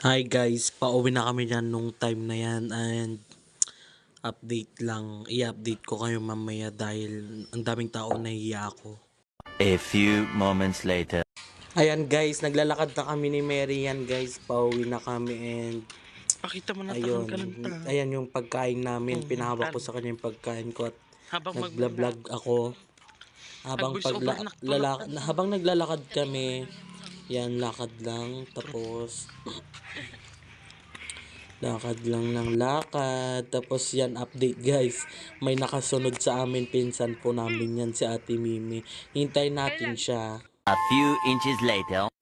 Hi guys, pauwi na kami dyan nung time na yan and update lang, i-update ko kayo mamaya dahil ang daming tao nahihiya ako. A few moments later. Ayan guys, naglalakad na kami ni Mary yan guys, pauwi na kami and Pakita mo na ayun, takan-kananta. ayan yung pagkain namin, pinahawak ko sa kanya yung pagkain ko at nagla-vlog ako. Habang naglalakad kami, yan lakad lang tapos lakad lang ng lakad. Tapos yan, update guys. May nakasunod sa amin, pinsan po namin yan, si Ate Mimi. Hintayin natin siya. A few inches later.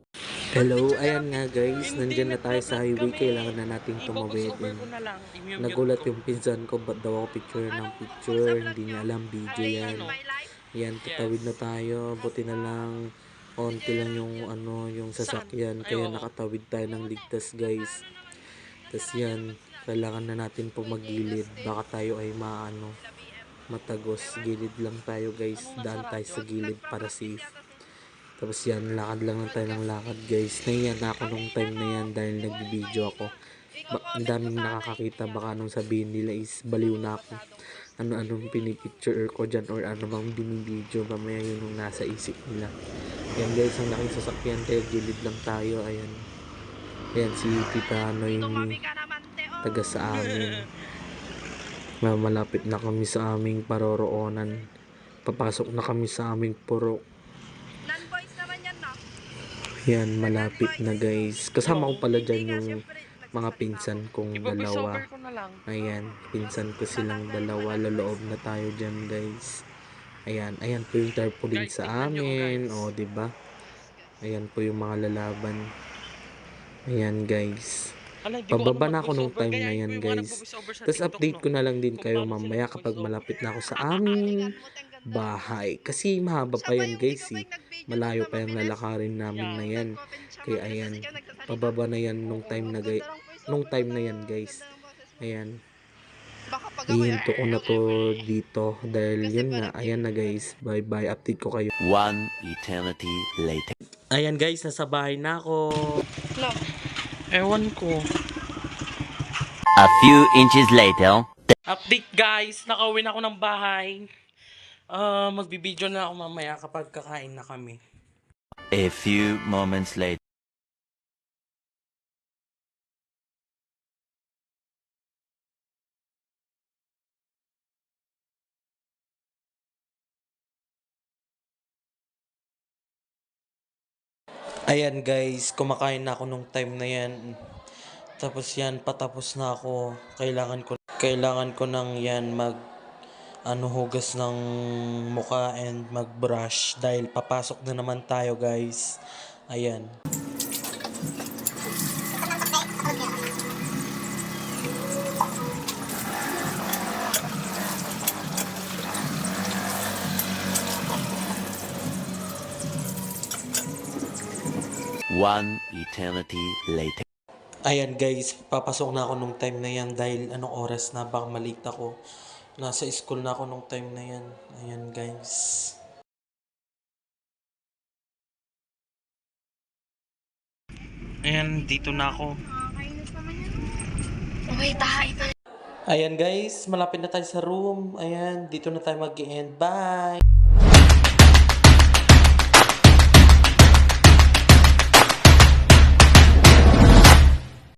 Hello, ayan nga guys. Nandyan na tayo sa highway. Kailangan na natin tumawid. Nagulat yung pinsan ko, ba't daw ako picture ng picture. Hindi niya alam video yan. Yan, tatawid na tayo. Buti na lang onti lang yung sasakyan. Kaya nakatawid tayo ng ligtas guys. Tapos yan, kailangan na natin po magilid. Baka tayo ay matagos. Gilid lang tayo guys. Daan tayo sa gilid para safe. Tapos yan, lakad lang tayo ng lakad guys. Nahiyan na ako nung time na yan dahil nagbibideo ako. Ang daming nakakakita. Baka nung sabihin nila is baliw na ako. Ano-anong pinipicture ko dyan or ano bang binibideo. Mamaya yun yung nasa isip nila. Yan guys, ang laking sasakyan. Kaya gilid lang tayo. Ayan. Ayan si Tita Noemi, taga sa amin. Malapit na kami sa aming paroroonan. Papasok na kami sa aming purok. Yan, malapit na guys. Kasama ko pala dyan yung mga pinsan kong dalawa. Ayan, pinsan ko silang dalawa. Laloob na tayo dyan guys. Ayan, ayan po yung tarpaulin sa amin. O, diba? Ayan po yung mga lalaban. Ayan guys. Pababa na ako nung time na yan guys. Tapos update ko na lang din kayo mamaya kapag malapit na ako sa aming bahay. Kasi mahaba pa yan guys eh. Malayo pa yung lalakarin namin na yan. Kaya ayan. Pababa na yan nung time na yan guys. Ayan. Ihinto ko na to dito. Dahil yun nga. Ayan na guys. Bye bye. Update ko kayo. One eternity later. Ayan guys. Nasa bahay na ako. Ewan ko. A few inches later. Update guys, nakauwi na ako ng bahay. Magbibideo na ako mamaya kapag kakain na kami. A few moments later. Ayan guys, kumakain na ako nung time na yan. Tapos yan, patapos na ako. Kailangan ko nang yan hugas ng muka and mag-brush dahil papasok na naman tayo guys. Ayan. One eternity later. Ayan guys, papasok na ako nung time na yan dahil anong oras na, baka malate ako. Nasa school na ako nung time na yan. Ayan guys. Ayan, dito na ako. Okay, tahay pa. Ayan guys, malapit na tayo sa room. Ayan, dito na tayo mag-end. Bye!